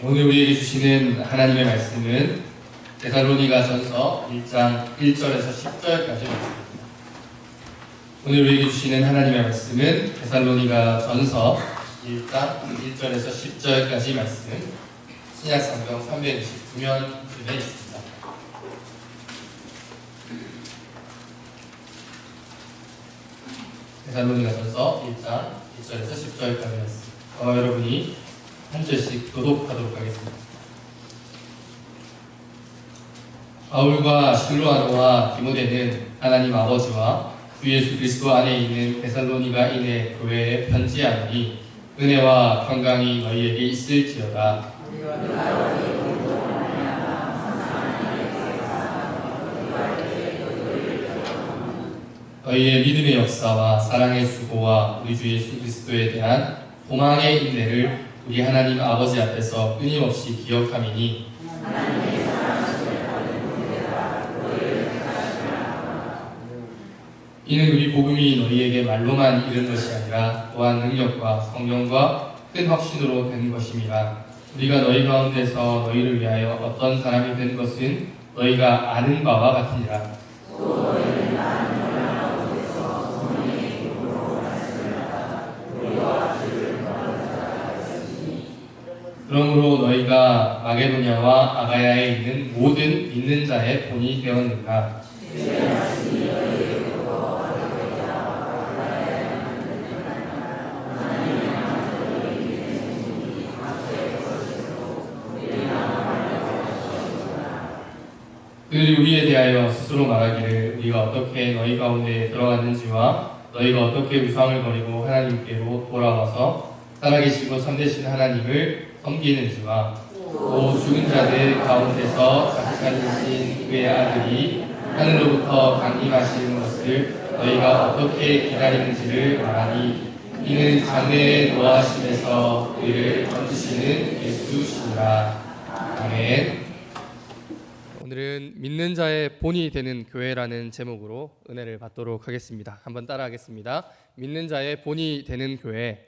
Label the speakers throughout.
Speaker 1: 오늘 우리에게 주시는 하나님의 말씀은 데살로니가전서 1장 1절에서 10절까지 말씀입니다. 오늘 우리에게 주시는 하나님의 말씀은 데살로니가전서 1장 1절에서 10절까지 말씀, 신약성경 329면쯤에 있습니다. 데살로니가전서 1장 1절에서 10절까지 말씀, 여러분이 한 절씩 교독하도록 하겠습니다. 바울과 실로아노와 디모데는 하나님 아버지와 주 예수 그리스도 안에 있는 데살로니가인의 교회에 편지하노니 은혜와 평강이 너희에게 있을지어다. 너희의 믿음의 역사와 사랑의 수고와 우리 주 예수 그리스도에 대한 소망의 인내를 우리 하나님 아버지 앞에서 끊임없이 기억함이니 이는 우리 복음이 너희에게 말로만 이른 것이 아니라 또한 능력과 성령과 큰 확신으로 된 것임이라. 우리가 너희 가운데서 너희를 위하여 어떤 사람이 된 것은 너희가 아는 바와 같으니라. 그러므로 너희가 마게도냐와 아가야에 있는 모든 믿는 자의 본이 되었는가. 그들이 우리에 대하여 스스로 말하기를 우리가 어떻게 너희 가운데 들어갔는지와 너희가 어떻게 우상을 버리고 하나님께로 돌아와서 살아계시고 참되신 하나님을 섬기는지와 또 죽은 자들 가운데서 다시 살리신 그의 아들이 하늘로부터 강림하시는 것을 너희가 어떻게 기다리는지를 말하니 이는 장래에 노하심에서 우리를 건지시는 예수시니라. 아멘. 오늘은 믿는 자의 본이 되는 교회라는 제목으로 은혜를 받도록 하겠습니다. 한번 따라하겠습니다. 믿는 자의 본이 되는 교회.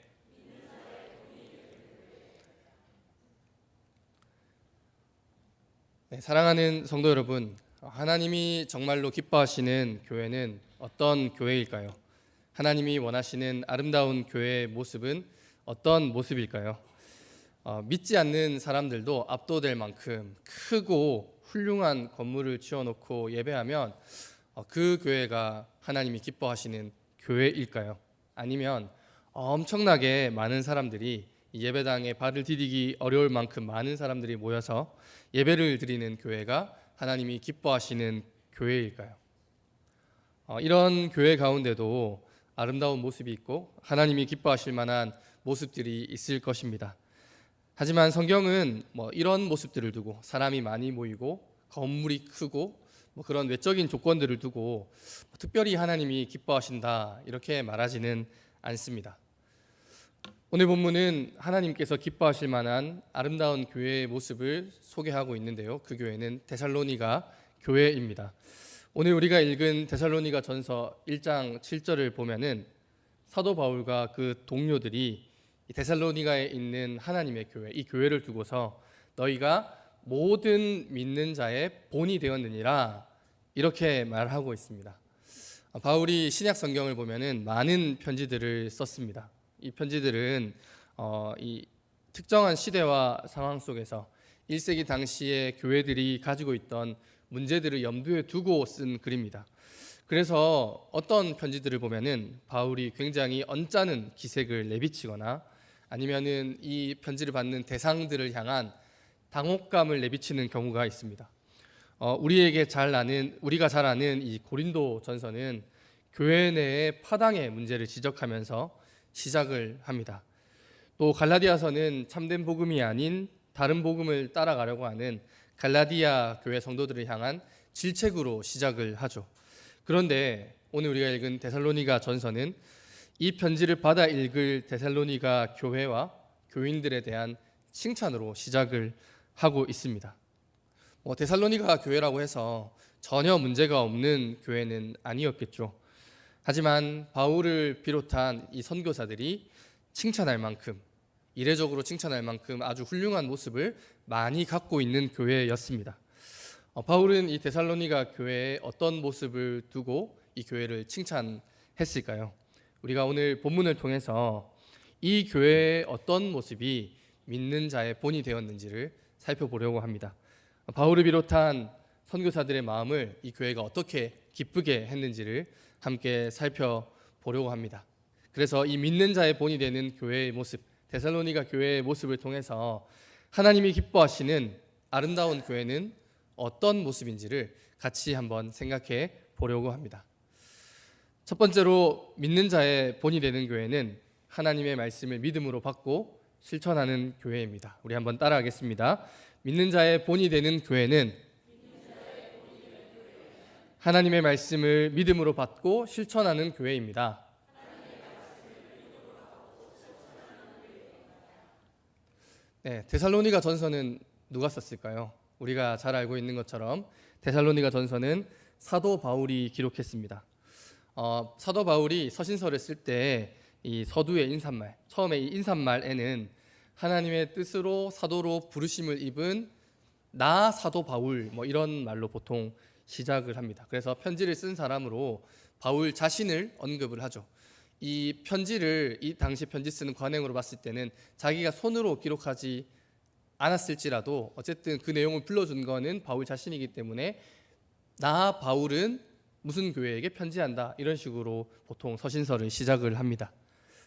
Speaker 1: 네, 사랑하는 성도 여러분, 하나님이 정말로 기뻐하시는 교회는 어떤 교회일까요? 하나님이 원하시는 아름다운 교회의 모습은 어떤 모습일까요? 믿지 않는 사람들도 압도될 만큼 크고 훌륭한 건물을 지어놓고 예배하면 그 교회가 하나님이 기뻐하시는 교회일까요? 아니면 엄청나게 많은 사람들이 예배당에 발을 디디기 어려울 만큼 많은 사람들이 모여서 예배를 드리는 교회가 하나님이 기뻐하시는 교회일까요? 이런 교회 가운데도 아름다운 모습이 있고 하나님이 기뻐하실 만한 모습들이 있을 것입니다. 하지만 성경은 이런 모습들을 두고 사람이 많이 모이고 건물이 크고 그런 외적인 조건들을 두고 특별히 하나님이 기뻐하신다 이렇게 말하지는 않습니다. 오늘 본문은 하나님께서 기뻐하실 만한 아름다운 교회의 모습을 소개하고 있는데요. 그 교회는 데살로니가 교회입니다. 오늘 우리가 읽은 데살로니가 전서 1장 7절을 보면은 사도 바울과 그 동료들이 데살로니가에 있는 하나님의 교회, 이 교회를 두고서 너희가 모든 믿는 자의 본이 되었느니라 이렇게 말하고 있습니다. 바울이 신약 성경을 보면은 많은 편지들을 썼습니다. 이 편지들은 이 특정한 시대와 상황 속에서 1세기 당시의 교회들이 가지고 있던 문제들을 염두에 두고 쓴 글입니다. 그래서 어떤 편지들을 보면은 바울이 굉장히 언짢은 기색을 내비치거나 아니면은 이 편지를 받는 대상들을 향한 당혹감을 내비치는 경우가 있습니다. 우리가 잘 아는 이 고린도 전서는 교회 내의 파당의 문제를 지적하면서 시작을 합니다. 또 갈라디아서는 참된 복음이 아닌 다른 복음을 따라가려고 하는 갈라디아 교회 성도들을 향한 질책으로 시작을 하죠. 그런데 오늘 우리가 읽은 데살로니가 전서는 이 편지를 받아 읽을 데살로니가 교회와 교인들에 대한 칭찬으로 시작을 하고 있습니다. 데살로니가 교회라고 해서 전혀 문제가 없는 교회는 아니었겠죠. 하지만 바울을 비롯한 이 선교사들이 칭찬할 만큼 이례적으로 칭찬할 만큼 아주 훌륭한 모습을 많이 갖고 있는 교회였습니다. 바울은 이 데살로니가 교회에 어떤 모습을 두고 이 교회를 칭찬했을까요? 우리가 오늘 본문을 통해서 이 교회의 어떤 모습이 믿는 자의 본이 되었는지를 살펴보려고 합니다. 바울을 비롯한 선교사들의 마음을 이 교회가 어떻게 기쁘게 했는지를 함께 살펴보려고 합니다. 그래서 이 믿는 자의 본이 되는 교회의 모습, 데살로니가 교회의 모습을 통해서 하나님이 기뻐하시는 아름다운 교회는 어떤 모습인지를 같이 한번 생각해 보려고 합니다. 첫 번째로 믿는 자의 본이 되는 교회는 하나님의 말씀을 믿음으로 받고 실천하는 교회입니다. 우리 한번 따라하겠습니다. 믿는 자의 본이 되는 교회는 하나님의 말씀을 믿음으로 받고 실천하는 교회입니다. 네, 데살로니가 전서는 누가 썼을까요? 우리가 잘 알고 있는 것처럼 데살로니가 전서는 사도 바울이 기록했습니다. 사도 바울이 서신서를 쓸 때 이 서두의 인사말, 처음에 이 인사말에는 하나님의 뜻으로 사도로 부르심을 입은 나 사도 바울 이런 말로 보통 시작을 합니다. 그래서 편지를 쓴 사람으로 바울 자신을 언급을 하죠. 이 편지를 이 당시 편지 쓰는 관행으로 봤을 때는 자기가 손으로 기록하지 않았을지라도 어쨌든 그 내용을 불러준 거는 바울 자신이기 때문에 나 바울은 무슨 교회에게 편지한다 이런 식으로 보통 서신서를 시작을 합니다.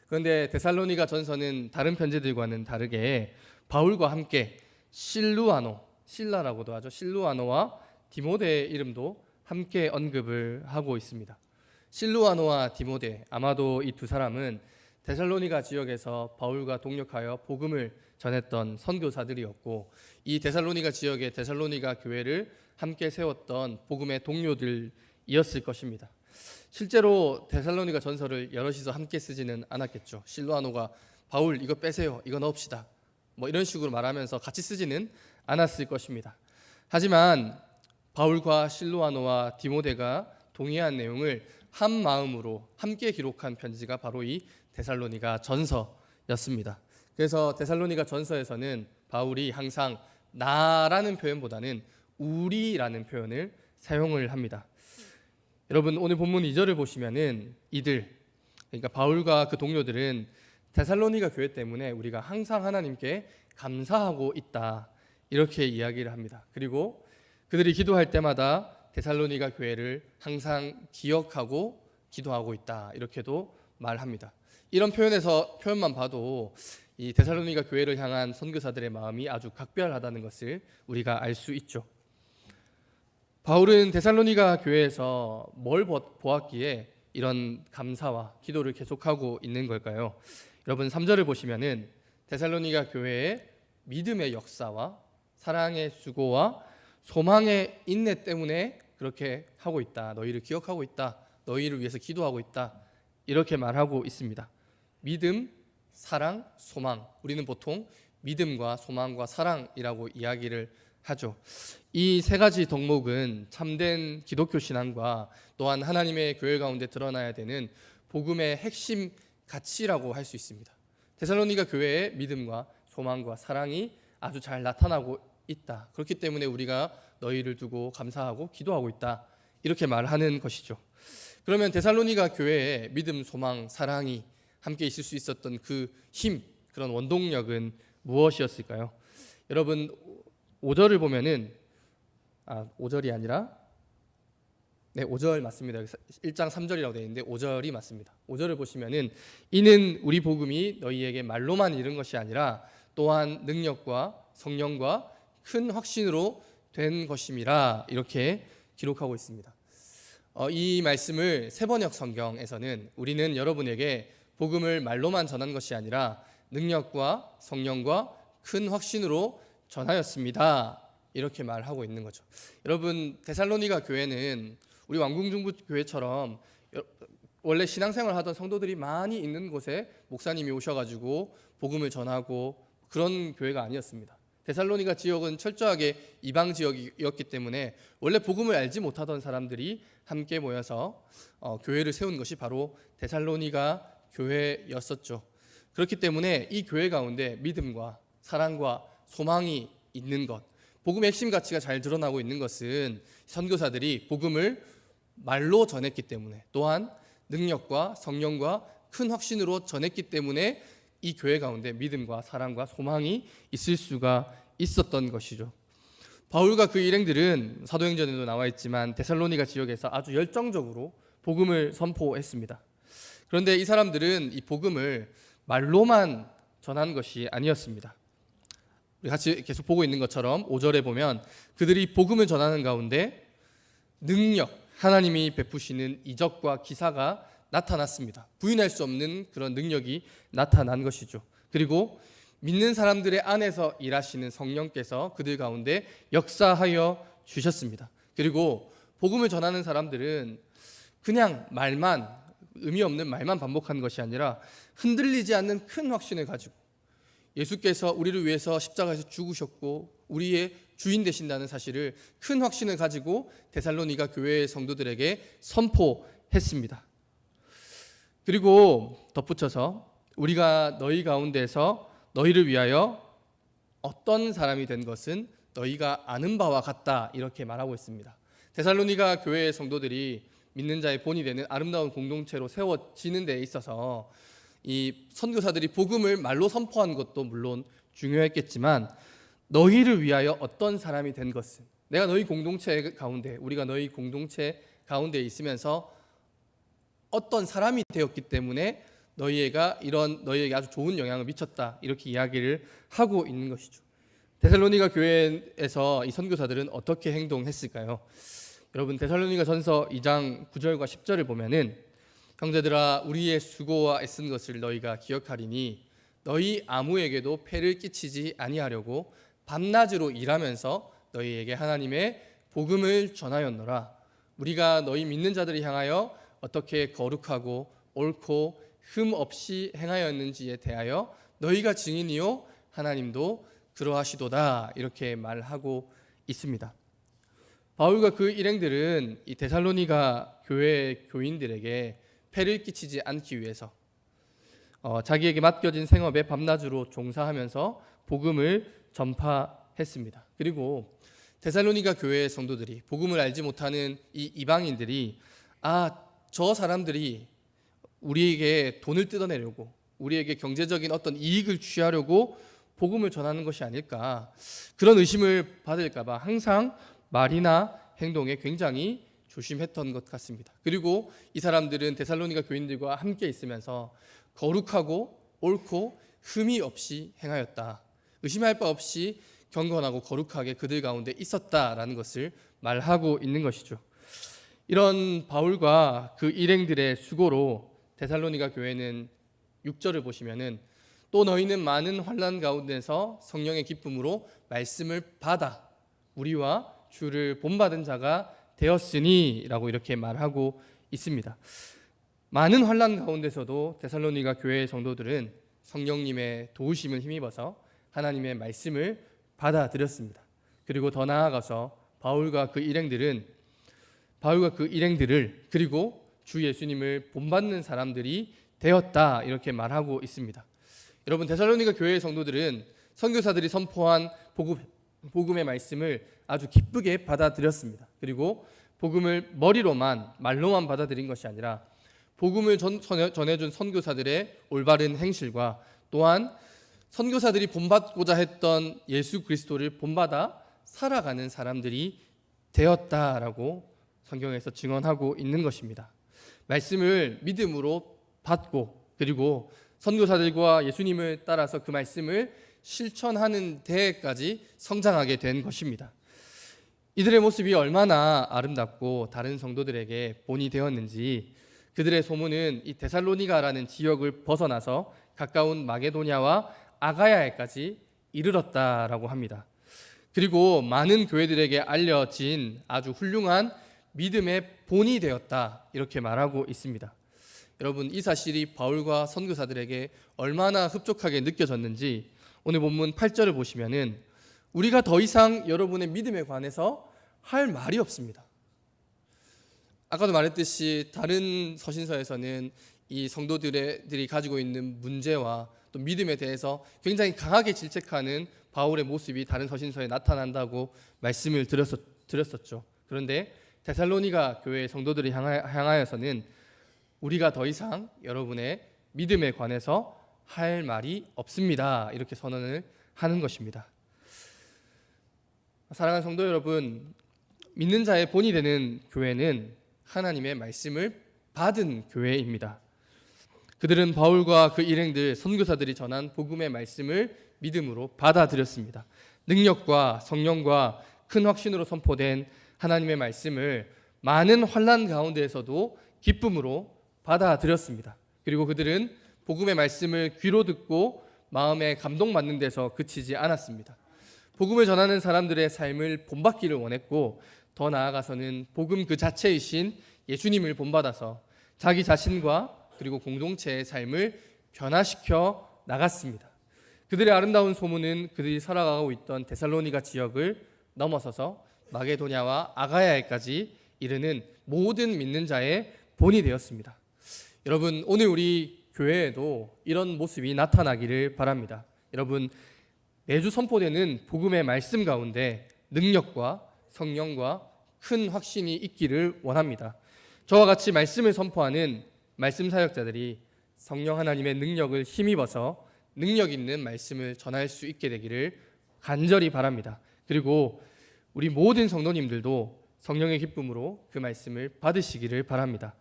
Speaker 1: 그런데 데살로니가 전서는 다른 편지들과는 다르게 바울과 함께 신라라고도 하죠. 실루아노와 디모데의 이름도 함께 언급을 하고 있습니다. 실루아노와 디모데, 아마도 이 두 사람은 데살로니가 지역에서 바울과 동역하여 복음을 전했던 선교사들이었고, 이 데살로니가 지역의 데살로니가 교회를 함께 세웠던 복음의 동료들이었을 것입니다. 실제로 데살로니가 전서를 여럿이서 함께 쓰지는 않았겠죠. 실루아노가 바울 이거 빼세요, 이거 넣읍시다 이런 식으로 말하면서 같이 쓰지는 않았을 것입니다. 하지만 바울과 실루아노와 디모데가 동의한 내용을 한 마음으로 함께 기록한 편지가 바로 이 데살로니가 전서였습니다. 그래서 데살로니가 전서에서는 바울이 항상 나라는 표현보다는 우리라는 표현을 사용을 합니다. 여러분, 오늘 본문 2절을 보시면은 이들, 그러니까 바울과 그 동료들은 데살로니가 교회 때문에 우리가 항상 하나님께 감사하고 있다 이렇게 이야기를 합니다. 그리고 그들이 기도할 때마다 데살로니가 교회를 항상 기억하고 기도하고 있다 이렇게도 말합니다. 이런 표현만 봐도 이 데살로니가 교회를 향한 선교사들의 마음이 아주 각별하다는 것을 우리가 알 수 있죠. 바울은 데살로니가 교회에서 뭘 보았기에 이런 감사와 기도를 계속하고 있는 걸까요? 여러분 3절을 보시면은 데살로니가 교회의 믿음의 역사와 사랑의 수고와 소망의 인내 때문에 그렇게 하고 있다. 너희를 기억하고 있다. 너희를 위해서 기도하고 있다. 이렇게 말하고 있습니다. 믿음, 사랑, 소망. 우리는 보통 믿음과 소망과 사랑이라고 이야기를 하죠. 이 세 가지 덕목은 참된 기독교 신앙과 또한 하나님의 교회 가운데 드러나야 되는 복음의 핵심 가치라고 할 수 있습니다. 데살로니가 교회의 믿음과 소망과 사랑이 아주 잘 나타나고 있다. 그렇기 때문에 우리가 너희를 두고 감사하고 기도하고 있다. 이렇게 말하는 것이죠. 그러면 데살로니가 교회에 믿음, 소망, 사랑이 함께 있을 수 있었던 그 힘, 그런 원동력은 무엇이었을까요? 여러분 5절을 보면은 5절이 아니라 5절 맞습니다. 1장 3절이라고 되어 있는데 5절이 맞습니다. 5절을 보시면은 이는 우리 복음이 너희에게 말로만 이른 것이 아니라 또한 능력과 성령과 큰 확신으로 된 것임이라 이렇게 기록하고 있습니다. 이 말씀을 세번역 성경에서는 우리는 여러분에게 복음을 말로만 전한 것이 아니라 능력과 성령과 큰 확신으로 전하였습니다. 이렇게 말하고 있는 거죠. 여러분 데살로니가 교회는 우리 왕궁중부 교회처럼 원래 신앙생활 하던 성도들이 많이 있는 곳에 목사님이 오셔가지고 복음을 전하고 그런 교회가 아니었습니다. 데살로니가 지역은 철저하게 이방 지역이었기 때문에 원래 복음을 알지 못하던 사람들이 함께 모여서 교회를 세운 것이 바로 데살로니가 교회였었죠. 그렇기 때문에 이 교회 가운데 믿음과 사랑과 소망이 있는 것, 복음의 핵심 가치가 잘 드러나고 있는 것은 선교사들이 복음을 말로 전했기 때문에, 또한 능력과 성령과 큰 확신으로 전했기 때문에 이 교회 가운데 믿음과 사랑과 소망이 있을 수가 있었던 것이죠. 바울과 그 일행들은 사도행전에도 나와 있지만 데살로니가 지역에서 아주 열정적으로 복음을 선포했습니다. 그런데 이 사람들은 이 복음을 말로만 전한 것이 아니었습니다. 우리 같이 계속 보고 있는 것처럼 5절에 보면 그들이 복음을 전하는 가운데 능력, 하나님이 베푸시는 이적과 기사가 나타났습니다. 부인할 수 없는 그런 능력이 나타난 것이죠. 그리고 믿는 사람들의 안에서 일하시는 성령께서 그들 가운데 역사하여 주셨습니다. 그리고 복음을 전하는 사람들은 그냥 말만, 의미 없는 말만 반복하는 것이 아니라 흔들리지 않는 큰 확신을 가지고 예수께서 우리를 위해서 십자가에서 죽으셨고 우리의 주인 되신다는 사실을, 큰 확신을 가지고 데살로니가 교회의 성도들에게 선포했습니다. 그리고 덧붙여서 우리가 너희 가운데서 너희를 위하여 어떤 사람이 된 것은 너희가 아는 바와 같다, 이렇게 말하고 있습니다. 데살로니가 교회의 성도들이 믿는 자의 본이 되는 아름다운 공동체로 세워지는 데 있어서 이 선교사들이 복음을 말로 선포한 것도 물론 중요했겠지만 너희를 위하여 어떤 사람이 된 것은, 내가 너희 공동체 가운데, 우리가 너희 공동체 가운데 있으면서 어떤 사람이 되었기 때문에 너희에게 아주 좋은 영향을 미쳤다, 이렇게 이야기를 하고 있는 것이죠. 데살로니가 교회에서 이 선교사들은 어떻게 행동했을까요? 여러분, 데살로니가 전서 2장 9절과 10절을 보면은 형제들아, 우리의 수고와 애쓴 것을 너희가 기억하리니 너희 아무에게도 폐를 끼치지 아니하려고 밤낮으로 일하면서 너희에게 하나님의 복음을 전하였노라. 우리가 너희 믿는 자들을 향하여 어떻게 거룩하고 옳고 흠 없이 행하였는지에 대하여 너희가 증인이요 하나님도 그러하시도다, 이렇게 말하고 있습니다. 바울과 그 일행들은 이 데살로니가 교회 교인들에게 폐를 끼치지 않기 위해서 자기에게 맡겨진 생업에 밤낮으로 종사하면서 복음을 전파했습니다. 그리고 데살로니가 교회의 성도들이, 복음을 알지 못하는 이 이방인들이 저 사람들이 우리에게 돈을 뜯어내려고, 우리에게 경제적인 어떤 이익을 취하려고 복음을 전하는 것이 아닐까, 그런 의심을 받을까 봐 항상 말이나 행동에 굉장히 조심했던 것 같습니다. 그리고 이 사람들은 데살로니가 교인들과 함께 있으면서 거룩하고 옳고 흠이 없이 행하였다, 의심할 바 없이 경건하고 거룩하게 그들 가운데 있었다라는 것을 말하고 있는 것이죠. 이런 바울과 그 일행들의 수고로 데살로니가 교회는 6절을 보시면은 또 너희는 많은 환난 가운데서 성령의 기쁨으로 말씀을 받아 우리와 주를 본받은 자가 되었으니 라고 이렇게 말하고 있습니다. 많은 환난 가운데서도 데살로니가 교회의 성도들은 성령님의 도우심을 힘입어서 하나님의 말씀을 받아들였습니다. 그리고 더 나아가서 바울과 그 일행들을 그리고 주 예수님을 본받는 사람들이 되었다, 이렇게 말하고 있습니다. 여러분, 데살로니가 교회의 성도들은 선교사들이 선포한 복음의 말씀을 아주 기쁘게 받아들였습니다. 그리고 복음을 말로만 받아들인 것이 아니라 복음을 전해준 선교사들의 올바른 행실과 또한 선교사들이 본받고자 했던 예수 그리스도를 본받아 살아가는 사람들이 되었다라고 성경에서 증언하고 있는 것입니다. 말씀을 믿음으로 받고 그리고 선교사들과 예수님을 따라서 그 말씀을 실천하는 데까지 성장하게 된 것입니다. 이들의 모습이 얼마나 아름답고 다른 성도들에게 본이 되었는지 그들의 소문은 이 데살로니가라는 지역을 벗어나서 가까운 마게도냐와 아가야에까지 이르렀다라고 합니다. 그리고 많은 교회들에게 알려진 아주 훌륭한 믿음의 본이 되었다, 이렇게 말하고 있습니다. 여러분, 이 사실이 바울과 선교사들에게 얼마나 흡족하게 느껴졌는지 오늘 본문 8절을 보시면은 우리가 더 이상 여러분의 믿음에 관해서 할 말이 없습니다. 아까도 말했듯이 다른 서신서에서는 이 성도들이 가지고 있는 문제와 또 믿음에 대해서 굉장히 강하게 질책하는 바울의 모습이 다른 서신서에 나타난다고 말씀을 드렸었죠. 그런데 데살로니가 교회 성도들을 향하여서는 우리가 더 이상 여러분의 믿음에 관해서 할 말이 없습니다. 이렇게 선언을 하는 것입니다. 사랑하는 성도 여러분, 믿는 자의 본이 되는 교회는 하나님의 말씀을 받은 교회입니다. 그들은 바울과 그 일행들, 선교사들이 전한 복음의 말씀을 믿음으로 받아들였습니다. 능력과 성령과 큰 확신으로 선포된 하나님의 말씀을 많은 환난 가운데에서도 기쁨으로 받아들였습니다. 그리고 그들은 복음의 말씀을 귀로 듣고 마음에 감동받는 데서 그치지 않았습니다. 복음을 전하는 사람들의 삶을 본받기를 원했고, 더 나아가서는 복음 그 자체이신 예수님을 본받아서 자기 자신과 그리고 공동체의 삶을 변화시켜 나갔습니다. 그들의 아름다운 소문은 그들이 살아가고 있던 데살로니가 지역을 넘어서서 마게도냐와 아가야에까지 이르는 모든 믿는 자의 본이 되었습니다. 여러분, 오늘 우리 교회에도 이런 모습이 나타나기를 바랍니다. 여러분, 매주 선포되는 복음의 말씀 가운데 능력과 성령과 큰 확신이 있기를 원합니다. 저와 같이 말씀을 선포하는 말씀 사역자들이 성령 하나님의 능력을 힘입어서 능력 있는 말씀을 전할 수 있게 되기를 간절히 바랍니다. 그리고 우리 모든 성도님들도 성령의 기쁨으로 그 말씀을 받으시기를 바랍니다.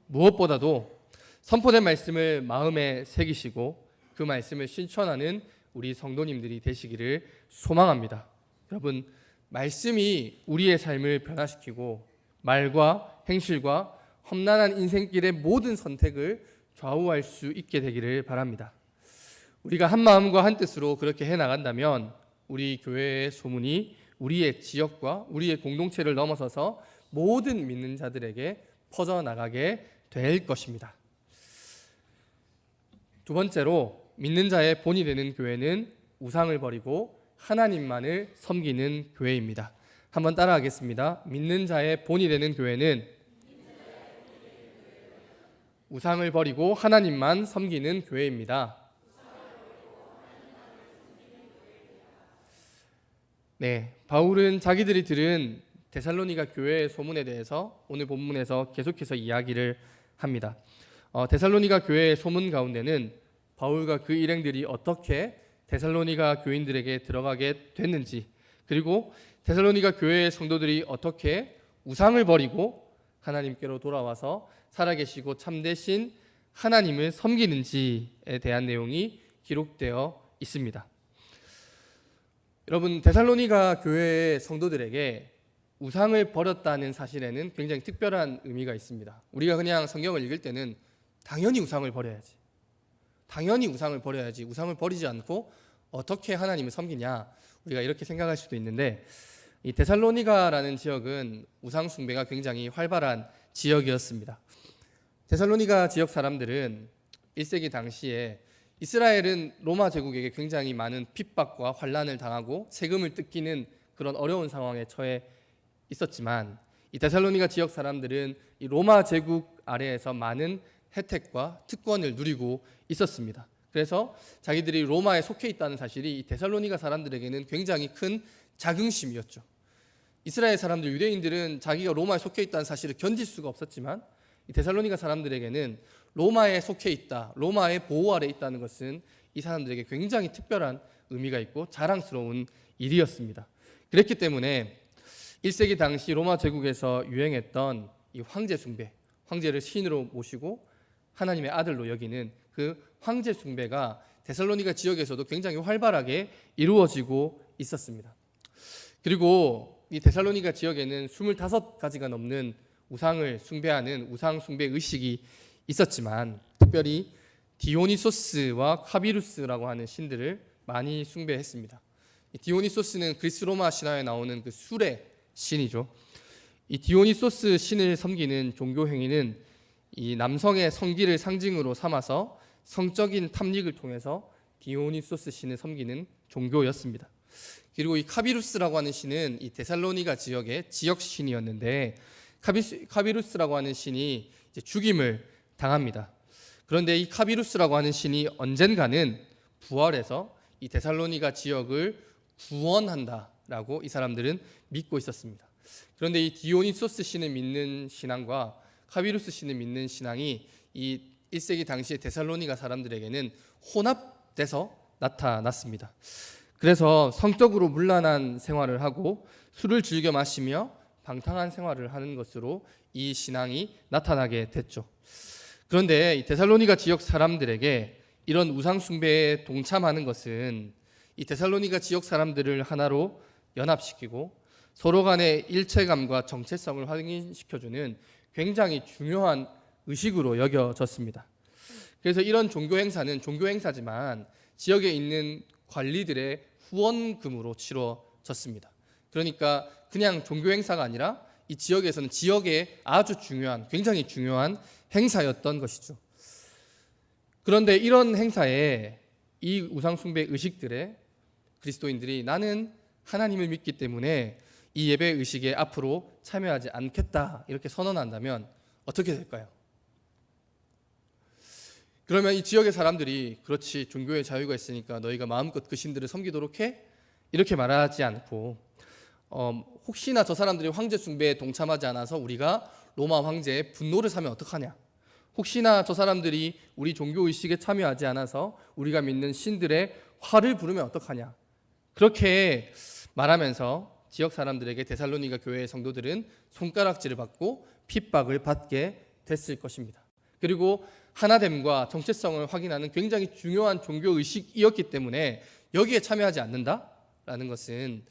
Speaker 1: 무엇보다도 선포된 말씀을 마음에 새기시고 그 말씀을 실천하는 우리 성도님들이 되시기를 소망합니다. 여러분, 말씀이 우리의 삶을 변화시키고 말과 행실과 험난한 인생길의 모든 선택을 좌우할 수 있게 되기를 바랍니다. 우리가 한 마음과 한 뜻으로 그렇게 해나간다면 우리 교회의 소문이 우리의 지역과 우리의 공동체를 넘어서서 모든 믿는 자들에게 퍼져나가게 될 것입니다. 두 번째로, 믿는 자의 본이 되는 교회는 우상을 버리고 하나님만을 섬기는 교회입니다. 한번 따라하겠습니다. 믿는 자의 본이 되는 교회는 우상을 버리고 하나님만 섬기는 교회입니다. 네, 바울은 자기들이 들은 데살로니가 교회의 소문에 대해서 오늘 본문에서 계속해서 이야기를 합니다. 데살로니가 교회의 소문 가운데는 바울과 그 일행들이 어떻게 데살로니가 교인들에게 들어가게 됐는지, 그리고 데살로니가 교회의 성도들이 어떻게 우상을 버리고 하나님께로 돌아와서 살아계시고 참되신 하나님을 섬기는지에 대한 내용이 기록되어 있습니다. 여러분, 데살로니가 교회의 성도들에게 우상을 버렸다는 사실에는 굉장히 특별한 의미가 있습니다. 우리가 그냥 성경을 읽을 때는 당연히 우상을 버려야지, 우상을 버리지 않고 어떻게 하나님을 섬기냐, 우리가 이렇게 생각할 수도 있는데, 이 데살로니가라는 지역은 우상 숭배가 굉장히 활발한 지역이었습니다. 데살로니가 지역 사람들은 1세기 당시에 이스라엘은 로마 제국에게 굉장히 많은 핍박과 환난을 당하고 세금을 뜯기는 그런 어려운 상황에 처해 있었지만, 이 데살로니가 지역 사람들은 이 로마 제국 아래에서 많은 혜택과 특권을 누리고 있었습니다. 그래서 자기들이 로마에 속해 있다는 사실이 이 데살로니가 사람들에게는 굉장히 큰 자긍심이었죠. 이스라엘 사람들, 유대인들은 자기가 로마에 속해 있다는 사실을 견딜 수가 없었지만, 이 데살로니가 사람들에게는 로마에 속해 있다, 로마의 보호 아래 있다는 것은 이 사람들에게 굉장히 특별한 의미가 있고 자랑스러운 일이었습니다. 그랬기 때문에 1세기 당시 로마 제국에서 유행했던 이 황제 숭배, 황제를 신으로 모시고 하나님의 아들로 여기는 그 황제 숭배가 데살로니가 지역에서도 굉장히 활발하게 이루어지고 있었습니다. 그리고 이 데살로니가 지역에는 25가지가 넘는 우상을 숭배하는 우상 숭배 의식이 있었지만, 특별히 디오니소스와 카비루스라고 하는 신들을 많이 숭배했습니다. 디오니소스는 그리스 로마 신화에 나오는 그 술의 신이죠. 이 디오니소스 신을 섬기는 종교 행위는 이 남성의 성기를 상징으로 삼아서 성적인 탐닉을 통해서 디오니소스 신을 섬기는 종교였습니다. 그리고 이 카비루스라고 하는 신은 이 데살로니가 지역의 지역 신이었는데, 카비루스라고 하는 신이 이제 죽임을 당합니다. 그런데 이 카비루스라고 하는 신이 언젠가는 부활해서 이 데살로니가 지역을 구원한다라고 이 사람들은 믿고 있었습니다. 그런데 이 디오니소스 씨는 믿는 신앙과 카비루스 씨는 믿는 신앙이 이 1세기 당시의 데살로니가 사람들에게는 혼합돼서 나타났습니다. 그래서 성적으로 문란한 생활을 하고 술을 즐겨 마시며 방탕한 생활을 하는 것으로 이 신앙이 나타나게 됐죠. 그런데 이 데살로니가 지역 사람들에게 이런 우상 숭배에 동참하는 것은 이 데살로니가 지역 사람들을 하나로 연합시키고 서로 간의 일체감과 정체성을 확인시켜주는 굉장히 중요한 의식으로 여겨졌습니다. 그래서 이런 종교 행사는 종교 행사지만 지역에 있는 관리들의 후원금으로 치러졌습니다. 그러니까 그냥 종교 행사가 아니라 이 지역에서는 지역의 아주 중요한, 굉장히 중요한 행사였던 것이죠. 그런데 이런 행사에 이 우상숭배 의식들에 그리스도인들이 나는 하나님을 믿기 때문에 이 예배 의식에 앞으로 참여하지 않겠다 이렇게 선언한다면 어떻게 될까요? 그러면 이 지역의 사람들이 그렇지 종교의 자유가 있으니까 너희가 마음껏 그 신들을 섬기도록 해? 이렇게 말하지 않고 혹시나 저 사람들이 황제 숭배에 동참하지 않아서 우리가 로마 황제의 분노를 사면 어떡하냐? 혹시나 저 사람들이 우리 종교 의식에 참여하지 않아서 우리가 믿는 신들의 화를 부르면 어떡하냐? 그렇게 말하면서 지역 사람들에게 데살로니가 교회의 성도들은 손가락질을 받고 핍박을 받게 됐을 것입니다. 그리고 하나됨과 정체성을 확인하는 굉장히 중요한 종교 의식이었기 때문에 여기에 참여하지 않는다라는 것은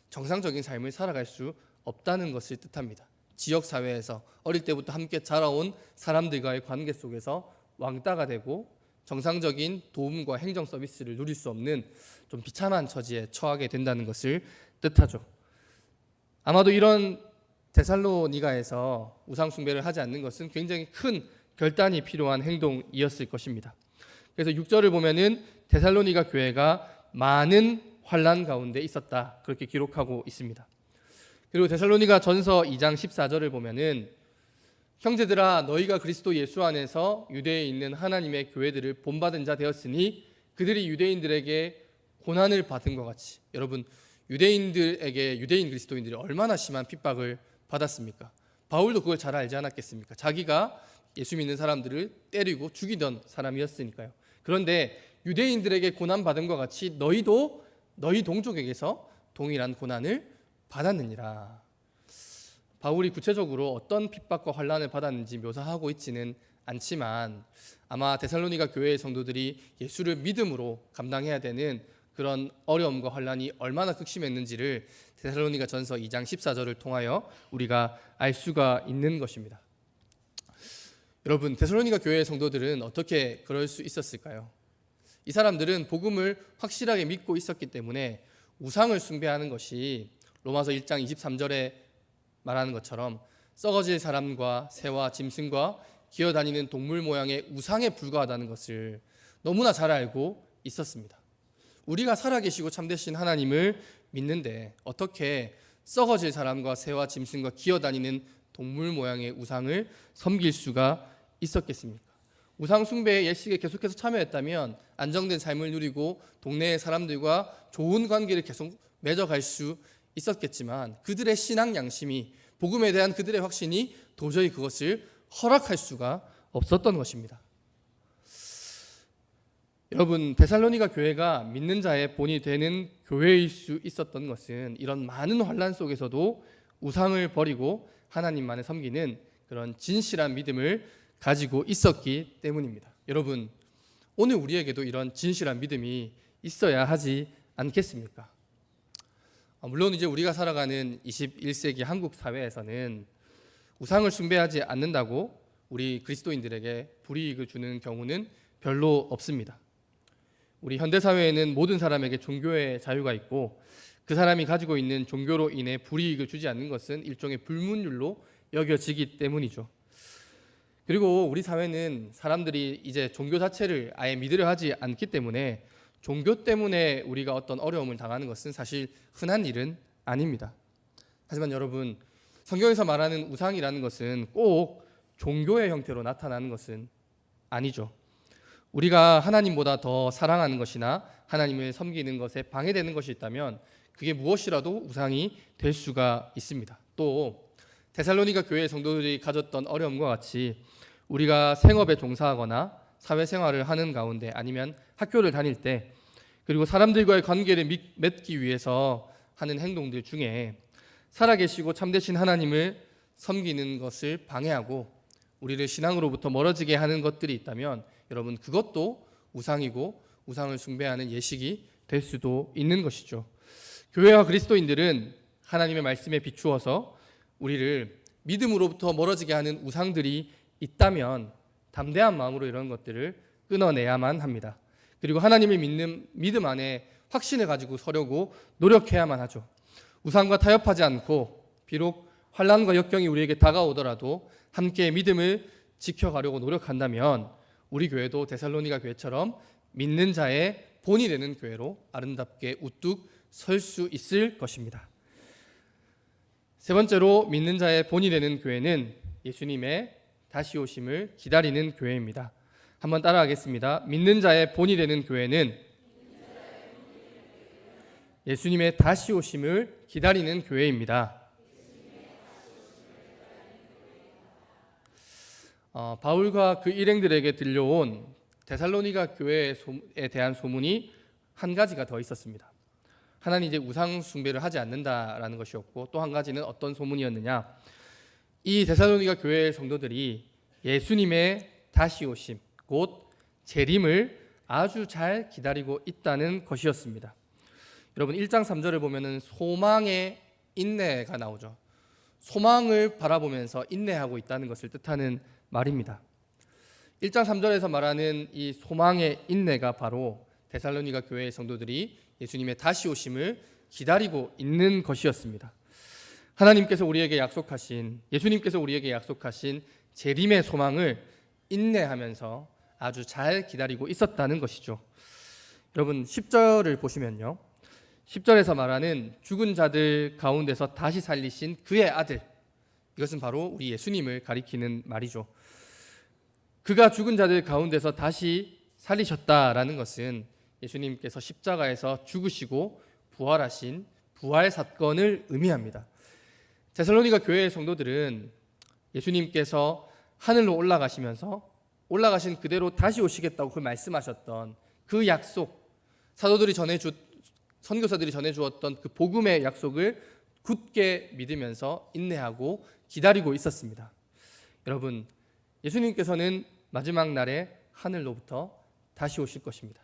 Speaker 1: 정상적인 삶을 살아갈 수 없다는 것을 뜻합니다. 지역 사회에서 어릴 때부터 함께 자라온 사람들과의 관계 속에서 왕따가 되고 정상적인 도움과 행정 서비스를 누릴 수 없는 좀 비참한 처지에 처하게 된다는 것을 뜻하죠. 아마도 이런 데살로니가에서 우상 숭배를 하지 않는 것은 굉장히 큰 결단이 필요한 행동이었을 것입니다. 그래서 6절을 보면은 데살로니가 교회가 많은 환난 가운데 있었다 그렇게 기록하고 있습니다. 그리고 데살로니가 전서 2장 14절을 보면은 형제들아 너희가 그리스도 예수 안에서 유대에 있는 하나님의 교회들을 본받은 자 되었으니 그들이 유대인들에게 고난을 받은 것 같이 여러분 유대인들에게 유대인 그리스도인들이 얼마나 심한 핍박을 받았습니까? 바울도 그걸 잘 알지 않았겠습니까? 자기가 예수 믿는 사람들을 때리고 죽이던 사람이었으니까요. 그런데 유대인들에게 고난받은 것 같이 너희도 너희 동족에게서 동일한 고난을 받았느니라. 바울이 구체적으로 어떤 핍박과 환난을 받았는지 묘사하고 있지는 않지만 아마 데살로니가 교회의 성도들이 예수를 믿음으로 감당해야 되는 그런 어려움과 환난이 얼마나 극심했는지를 데살로니가 전서 2장 14절을 통하여 우리가 알 수가 있는 것입니다. 여러분, 데살로니가 교회의 성도들은 어떻게 그럴 수 있었을까요? 이 사람들은 복음을 확실하게 믿고 있었기 때문에 우상을 숭배하는 것이 로마서 1장 23절에 말하는 것처럼 썩어질 사람과 새와 짐승과 기어다니는 동물 모양의 우상에 불과하다는 것을 너무나 잘 알고 있었습니다. 우리가 살아계시고 참되신 하나님을 믿는데 어떻게 썩어질 사람과 새와 짐승과 기어다니는 동물 모양의 우상을 섬길 수가 있었겠습니까? 우상 숭배의 예식에 계속해서 참여했다면 안정된 삶을 누리고 동네의 사람들과 좋은 관계를 계속 맺어갈 수 있었겠지만 그들의 신앙 양심이 복음에 대한 그들의 확신이 도저히 그것을 허락할 수가 없었던 것입니다. 여러분, 데살로니가 교회가 믿는 자의 본이 되는 교회일 수 있었던 것은 이런 많은 환난 속에서도 우상을 버리고 하나님만을 섬기는 그런 진실한 믿음을 가지고 있었기 때문입니다. 여러분, 오늘 우리에게도 이런 진실한 믿음이 있어야 하지 않겠습니까? 물론 이제 우리가 살아가는 21세기 한국 사회에서는 우상을 숭배하지 않는다고 우리 그리스도인들에게 불이익을 주는 경우는 별로 없습니다. 우리 현대 사회에는 모든 사람에게 종교의 자유가 있고 그 사람이 가지고 있는 종교로 인해 불이익을 주지 않는 것은 일종의 불문율로 여겨지기 때문이죠. 그리고 우리 사회는 사람들이 이제 종교 자체를 아예 믿으려 하지 않기 때문에 종교 때문에 우리가 어떤 어려움을 당하는 것은 사실 흔한 일은 아닙니다. 하지만 여러분, 성경에서 말하는 우상이라는 것은 꼭 종교의 형태로 나타나는 것은 아니죠. 우리가 하나님보다 더 사랑하는 것이나 하나님을 섬기는 것에 방해되는 것이 있다면 그게 무엇이라도 우상이 될 수가 있습니다. 또 데살로니가 교회 성도들이 가졌던 어려움과 같이 우리가 생업에 종사하거나 사회생활을 하는 가운데 아니면 학교를 다닐 때 그리고 사람들과의 관계를 맺기 위해서 하는 행동들 중에 살아계시고 참되신 하나님을 섬기는 것을 방해하고 우리를 신앙으로부터 멀어지게 하는 것들이 있다면 여러분 그것도 우상이고 우상을 숭배하는 예식이 될 수도 있는 것이죠. 교회와 그리스도인들은 하나님의 말씀에 비추어서 우리를 믿음으로부터 멀어지게 하는 우상들이 있다면 담대한 마음으로 이런 것들을 끊어내야만 합니다. 그리고 하나님을 믿는 믿음 안에 확신을 가지고 서려고 노력해야만 하죠. 우상과 타협하지 않고 비록 환난과 역경이 우리에게 다가오더라도 함께 믿음을 지켜가려고 노력한다면 우리 교회도 데살로니가 교회처럼 믿는 자의 본이 되는 교회로 아름답게 우뚝 설 수 있을 것입니다. 세 번째로 믿는 자의 본이 되는 교회는 예수님의 다시 오심을 기다리는 교회입니다. 한번 따라하겠습니다. 믿는 자의 본이 되는 교회는 예수님의 다시 오심을 기다리는 교회입니다. 바울과 그 일행들에게 들려온 데살로니가 교회에 대한 소문이 한 가지가 더 있었습니다. 하나는 이제 우상 숭배를 하지 않는다라는 것이었고 또 한 가지는 어떤 소문이었느냐? 이 데살로니가 교회의 성도들이 예수님의 다시 오심, 곧 재림을 아주 잘 기다리고 있다는 것이었습니다. 여러분 1장 3절을 보면은 소망의 인내가 나오죠. 소망을 바라보면서 인내하고 있다는 것을 뜻하는 말입니다. 1장 3절에서 말하는 이 소망의 인내가 바로 데살로니가 교회의 성도들이 예수님의 다시 오심을 기다리고 있는 것이었습니다. 하나님께서 우리에게 약속하신 예수님께서 우리에게 약속하신 재림의 소망을 인내하면서 아주 잘 기다리고 있었다는 것이죠. 여러분 10절을 보시면요. 10절에서 말하는 죽은 자들 가운데서 다시 살리신 그의 아들, 이것은 바로 우리 예수님을 가리키는 말이죠. 그가 죽은 자들 가운데서 다시 살리셨다라는 것은 예수님께서 십자가에서 죽으시고 부활하신 부활 사건을 의미합니다. 데살로니가 교회의 성도들은 예수님께서 하늘로 올라가시면서 올라가신 그대로 다시 오시겠다고 그 말씀하셨던 그 약속, 선교사들이 전해주었던 그 복음의 약속을 굳게 믿으면서 인내하고 기다리고 있었습니다. 여러분, 예수님께서는 마지막 날에 하늘로부터 다시 오실 것입니다.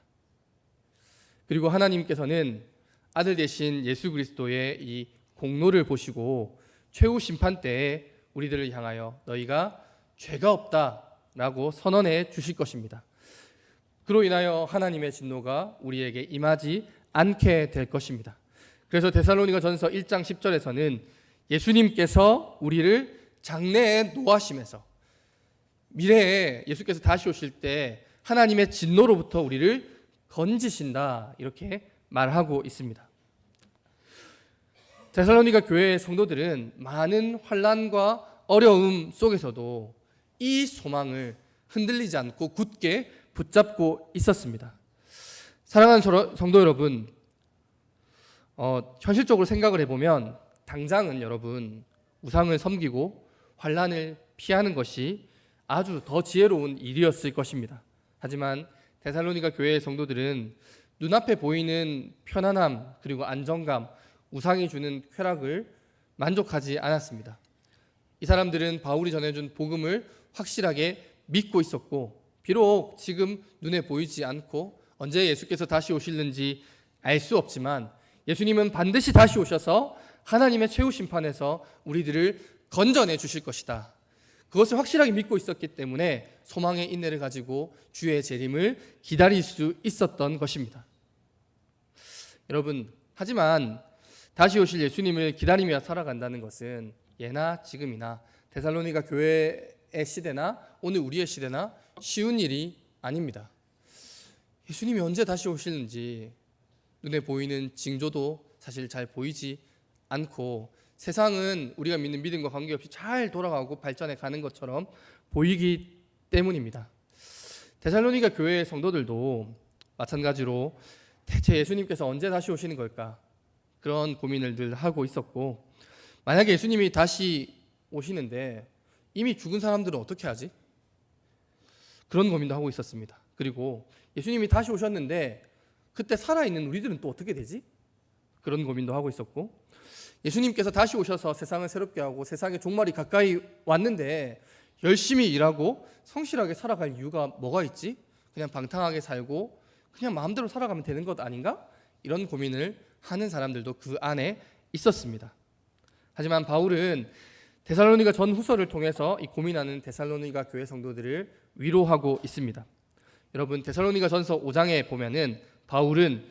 Speaker 1: 그리고 하나님께서는 아들 되신 예수 그리스도의 이 공로를 보시고 최후 심판 때에 우리들을 향하여 너희가 죄가 없다라고 선언해 주실 것입니다. 그로 인하여 하나님의 진노가 우리에게 임하지 않게 될 것입니다. 그래서 데살로니가 전서 1장 10절에서는 예수님께서 우리를 장래에 노하심에서 미래에 예수께서 다시 오실 때 하나님의 진노로부터 우리를 건지신다 이렇게 말하고 있습니다. 데살로니가 교회의 성도들은 많은 환난과 어려움 속에서도 이 소망을 흔들리지 않고 굳게 붙잡고 있었습니다. 사랑하는 성도 여러분, 현실적으로 생각을 해보면 당장은 여러분 우상을 섬기고 환난을 피하는 것이 아주 더 지혜로운 일이었을 것입니다. 하지만 데살로니가 교회의 성도들은 눈앞에 보이는 편안함 그리고 안정감, 우상이 주는 쾌락을 만족하지 않았습니다. 이 사람들은 바울이 전해준 복음을 확실하게 믿고 있었고 비록 지금 눈에 보이지 않고 언제 예수께서 다시 오실는지 알 수 없지만 예수님은 반드시 다시 오셔서 하나님의 최후 심판에서 우리들을 건져내 주실 것이다. 그것을 확실하게 믿고 있었기 때문에 소망의 인내를 가지고 주의 재림을 기다릴 수 있었던 것입니다. 여러분, 하지만 다시 오실 예수님을 기다리며 살아간다는 것은 예나 지금이나 데살로니가 교회의 시대나 오늘 우리의 시대나 쉬운 일이 아닙니다. 예수님이 언제 다시 오실는지 눈에 보이는 징조도 사실 잘 보이지 않고 세상은 우리가 믿는 믿음과 관계없이 잘 돌아가고 발전해 가는 것처럼 보이기 때문입니다. 데살로니가 교회의 성도들도 마찬가지로 대체 예수님께서 언제 다시 오시는 걸까? 그런 고민을 늘 하고 있었고, 만약에 예수님이 다시 오시는데 이미 죽은 사람들은 어떻게 하지? 그런 고민도 하고 있었습니다. 그리고 예수님이 다시 오셨는데 그때 살아있는 우리들은 또 어떻게 되지? 그런 고민도 하고 있었고, 예수님께서 다시 오셔서 세상을 새롭게 하고 세상의 종말이 가까이 왔는데 열심히 일하고 성실하게 살아갈 이유가 뭐가 있지? 그냥 방탕하게 살고 그냥 마음대로 살아가면 되는 것 아닌가? 이런 고민을 하는 사람들도 그 안에 있었습니다. 하지만 바울은 데살로니가 전후서를 통해서 이 고민하는 데살로니가 교회 성도들을 위로하고 있습니다. 여러분, 데살로니가 전서 5장에 보면은 바울은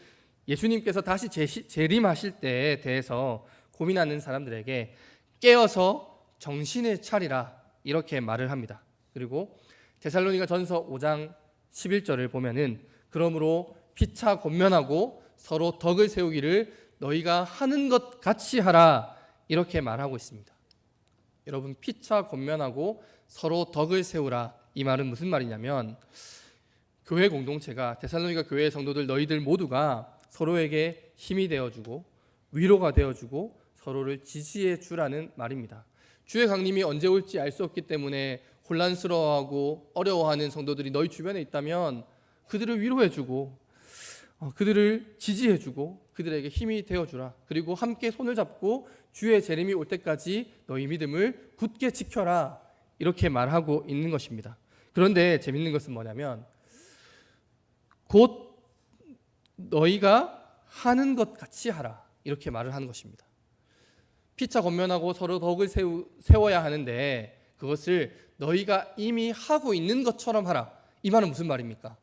Speaker 1: 예수님께서 다시 재림하실 때에 대해서 고민하는 사람들에게 깨어서 정신을 차리라 이렇게 말을 합니다. 그리고 데살로니가 전서 5장 11절을 보면은 그러므로 피차 권면하고 서로 덕을 세우기를 너희가 하는 것 같이 하라 이렇게 말하고 있습니다. 여러분, 피차 권면하고 서로 덕을 세우라, 이 말은 무슨 말이냐면 교회 공동체가, 데살로니가 교회의 성도들 너희들 모두가 서로에게 힘이 되어주고 위로가 되어주고 서로를 지지해 주라는 말입니다. 주의 강림이 언제 올지 알 수 없기 때문에 혼란스러워하고 어려워하는 성도들이 너희 주변에 있다면 그들을 위로해주고 그들을 지지해주고 그들에게 힘이 되어주라. 그리고 함께 손을 잡고 주의 재림이 올 때까지 너희 믿음을 굳게 지켜라 이렇게 말하고 있는 것입니다. 그런데 재밌는 것은 뭐냐면 곧 너희가 하는 것 같이 하라 이렇게 말을 하는 것입니다. 피차 권면하고 서로 덕을 세워야 하는데 그것을 너희가 이미 하고 있는 것처럼 하라. 이 말은 무슨 말입니까?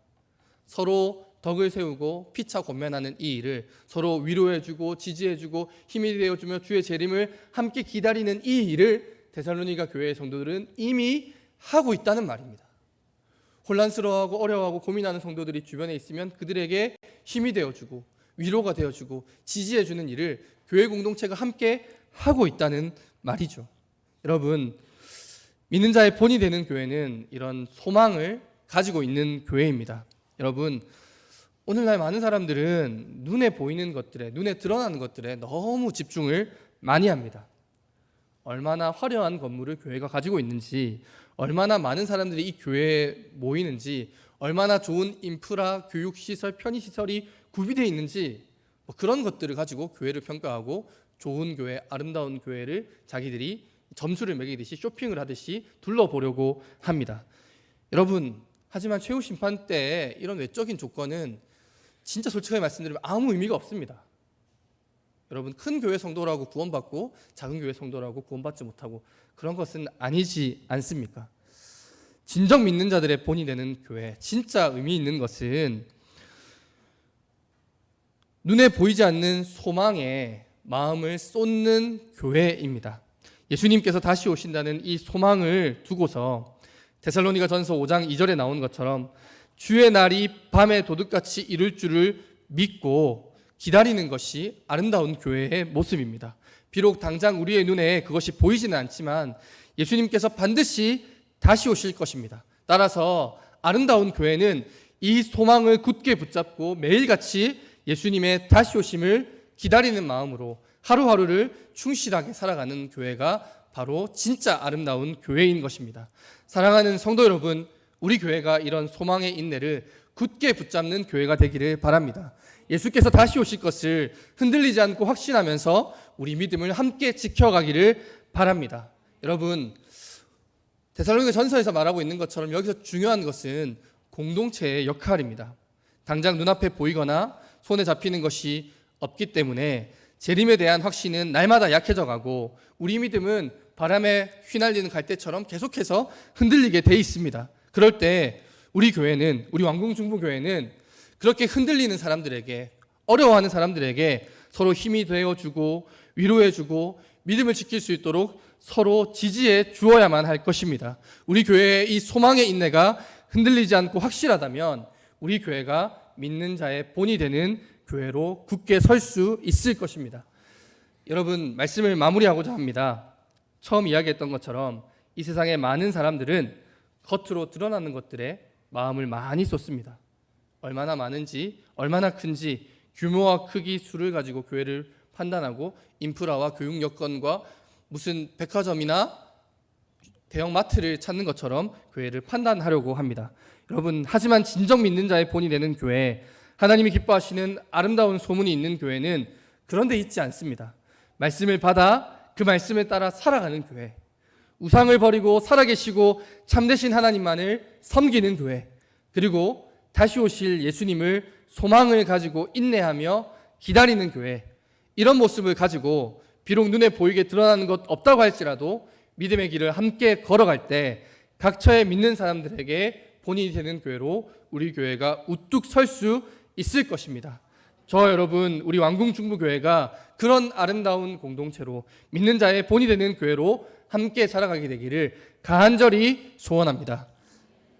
Speaker 1: 서로 덕을 세우고 피차 권면하는 이 일을 서로 위로해주고 지지해주고 힘이 되어주며 주의 재림을 함께 기다리는 이 일을 데살로니가 교회의 성도들은 이미 하고 있다는 말입니다. 혼란스러워하고 어려워하고 고민하는 성도들이 주변에 있으면 그들에게 힘이 되어주고 위로가 되어주고 지지해주는 일을 교회 공동체가 함께 하고 있다는 말이죠. 여러분, 믿는 자의 본이 되는 교회는 이런 소망을 가지고 있는 교회입니다. 여러분, 오늘날 많은 사람들은 눈에 보이는 것들에, 눈에 드러나는 것들에 너무 집중을 많이 합니다. 얼마나 화려한 건물을 교회가 가지고 있는지, 얼마나 많은 사람들이 이 교회에 모이는지, 얼마나 좋은 인프라, 교육시설, 편의시설이 구비되어 있는지 그런 것들을 가지고 교회를 평가하고 좋은 교회, 아름다운 교회를 자기들이 점수를 매기듯이 쇼핑을 하듯이 둘러보려고 합니다. 여러분, 하지만 최후 심판 때 이런 외적인 조건은 진짜 솔직하게 말씀드리면 아무 의미가 없습니다. 여러분, 큰 교회 성도라고 구원받고 작은 교회 성도라고 구원받지 못하고 그런 것은 아니지 않습니까? 진정 믿는 자들의 본이 되는 교회, 진짜 의미 있는 것은 눈에 보이지 않는 소망에 마음을 쏟는 교회입니다. 예수님께서 다시 오신다는 이 소망을 두고서 데살로니가 전서 5장 2절에 나온 것처럼 주의 날이 밤에 도둑같이 이룰 줄을 믿고 기다리는 것이 아름다운 교회의 모습입니다. 비록 당장 우리의 눈에 그것이 보이지는 않지만 예수님께서 반드시 다시 오실 것입니다. 따라서 아름다운 교회는 이 소망을 굳게 붙잡고 매일같이 예수님의 다시 오심을 기다리는 마음으로 하루하루를 충실하게 살아가는 교회가 바로 진짜 아름다운 교회인 것입니다. 사랑하는 성도 여러분, 우리 교회가 이런 소망의 인내를 굳게 붙잡는 교회가 되기를 바랍니다. 예수께서 다시 오실 것을 흔들리지 않고 확신하면서 우리 믿음을 함께 지켜가기를 바랍니다. 여러분, 데살로니가 전서에서 말하고 있는 것처럼 여기서 중요한 것은 공동체의 역할입니다. 당장 눈앞에 보이거나 손에 잡히는 것이 없기 때문에 재림에 대한 확신은 날마다 약해져 가고 우리 믿음은 바람에 휘날리는 갈대처럼 계속해서 흔들리게 돼 있습니다. 그럴 때 우리 교회는, 우리 왕궁중부교회는 그렇게 흔들리는 사람들에게, 어려워하는 사람들에게 서로 힘이 되어주고 위로해주고 믿음을 지킬 수 있도록 서로 지지해 주어야만 할 것입니다. 우리 교회의 이 소망의 인내가 흔들리지 않고 확실하다면 우리 교회가 믿는 자의 본이 되는 교회로 굳게 설 수 있을 것입니다. 여러분, 말씀을 마무리하고자 합니다. 처음 이야기했던 것처럼 이 세상의 많은 사람들은 겉으로 드러나는 것들에 마음을 많이 쏟습니다. 얼마나 많은지, 얼마나 큰지 규모와 크기, 수를 가지고 교회를 판단하고 인프라와 교육 여건과 무슨 백화점이나 대형 마트를 찾는 것처럼 교회를 판단하려고 합니다. 여러분, 하지만 진정 믿는 자의 본이 되는 교회, 하나님이 기뻐하시는 아름다운 소문이 있는 교회는 그런 데 있지 않습니다. 말씀을 받아 그 말씀에 따라 살아가는 교회, 우상을 버리고 살아계시고 참되신 하나님만을 섬기는 교회, 그리고 다시 오실 예수님을 소망을 가지고 인내하며 기다리는 교회, 이런 모습을 가지고 비록 눈에 보이게 드러나는 것 없다고 할지라도 믿음의 길을 함께 걸어갈 때 각처에 믿는 사람들에게 본인이 되는 교회로 우리 교회가 우뚝 설 수 있을 것입니다. 저 여러분, 우리 왕궁중부교회가 그런 아름다운 공동체로 믿는 자의 본이 되는 교회로 함께 살아가게 되기를 간절히 소원합니다.